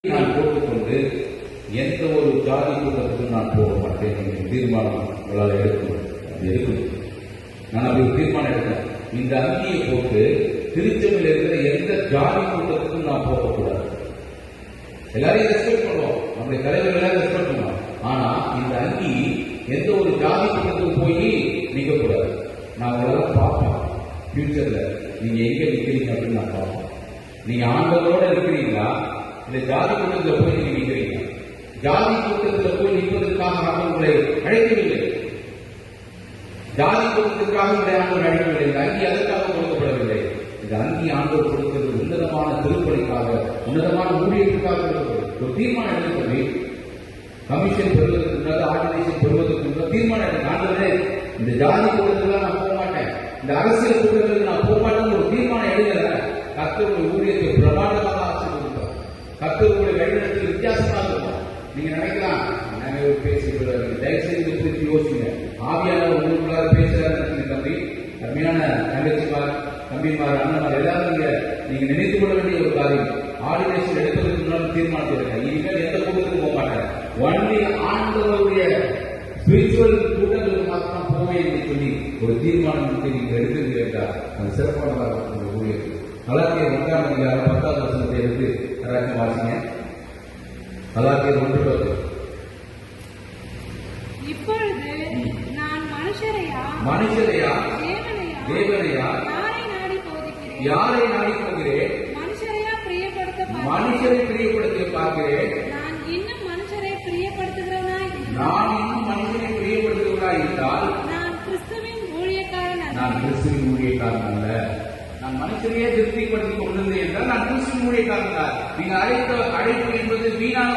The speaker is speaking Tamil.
நான் போட்டுக்கொண்டு எந்த ஒரு ஜாதி கூட்டத்துக்கும் நான் போக மாட்டேன் என்ற தீர்மானம் உங்களால் எடுக்கணும். நான் அப்படி ஒரு தீர்மானம் எடுத்தேன். இந்த அங்கியை போட்டு திருச்சபையில் இருக்கிற எந்த ஜாதி கூட்டத்துக்கும் நான் போகக்கூடாது. எல்லாரையும் ரெஸ்பெக்ட் பண்ணுவோம், நம்முடைய தலைவர்களாக ரெஸ்பெக்ட் பண்ணுவோம். ஆனா இந்த அங்கி எந்த ஒரு ஜாதி கூட்டத்துக்கு போய் நிற்கக்கூடாது. நான் உங்களை பார்ப்பேன். ஃபியூச்சர்ல நீங்க எங்க நிற்கிறீங்க அப்படின்னு நான் பார்ப்பேன். நீங்க ஆண்டவரோட இருக்கிறீங்களா இல்ல ஜாதி கூட்டத்தில் போய் நீங்க நிற்கிறீங்க? ஜாதி கூட்டத்தில் போய் நிற்பதற்காக ஆண்டவர் உங்களை அழைக்கவில்லை. ஜாதி கூட்டத்திற்காக உங்களை ஆண்டவர் அழைக்கவில்லை. இந்த அங்கி அதற்காக கொடுக்கப்படவில்லை. இந்த அங்கி ஆண்டவர் கொடுக்கிறது உன்னதமான திருப்பணிக்காக, உன்னதமான ஊழியத்துக்காக கொடுக்கிறது. ஒரு தீர்மானம் எடுத்து கமிஷன் பெறுவதற்கு முன்னாடி, ஆர்டினேஷன் பெறுவதற்கு முன்னாடி தீர்மானம் எடுத்து ஆண்டவரே இந்த ஜாதி கூட்டத்தில் நான் போக மாட்டேன், இந்த அரசியல் கூட்டத்தில் நான் போக மாட்டேன் ஒரு தீர்மானம் எடுக்கல. கர்த்தருடைய ஊழியத்தை பிரமாண்டமாக ஆசீர்வதிப்பார். கர்த்தருடைய வழிநடத்தில் வித்தியாசமாக இருக்கும். நீங்க நினைக்கலாம் பேசிக்கிறார், தயவுசெய்து குறித்து யோசிங்க. ஆவியானவர் உங்களுக்குள்ளார பேசுறாரு தம்பி, அருமையான தங்கச்சிமார், தம்பிமார், அண்ணன்மார் எல்லாரும் நீங்க நினைத்து கொள்ள வேண்டிய ஒரு காரியம். ஆர்டினேஷன் எடுப்பதற்கு முன்னாடி தீர்மானத்தை எடுக்க இனிமேல் எந்த கூட்டத்துக்கு போக மாட்டேன், ஒன்லி ஆண்டவருடைய ஸ்பிரிச்சுவல் கூட்டங்களுக்கு மாத்திரம் போவேன் என்று சொல்லி ஒரு தீர்மானம் நீங்க எடுக்கிறீர்கள் என்றால் அது சிறப்பானதாக இருக்கும். ஊழியர்கள் கலாத்தியர் 1ஆம் அதிகாரம் 10வது வசனத்தை எடுத்து யாராச்சும் வாசிங்க. கலாத்தியர் 1:10. இப்பொழுது நான் மனுஷரையா தேவனையா யாரை நாடி போகிறேன்? மனுஷரை பிரியப்படுத்த பார்க்கிறேன். நான் இன்னும் மனுஷரை பிரியப்படுத்துகிறவனா இருந்தால் நான் கிறிஸ்துவின் ஊழியக்காரன் அல்ல. நான் மனுஷரையே திருப்திப்படுத்திக் கொண்டிருந்தேன் என்றால் நான் கிறிஸ்துவின் ஊழியக்காரன் தான். நீங்க அழைப்பு என்பது வீணான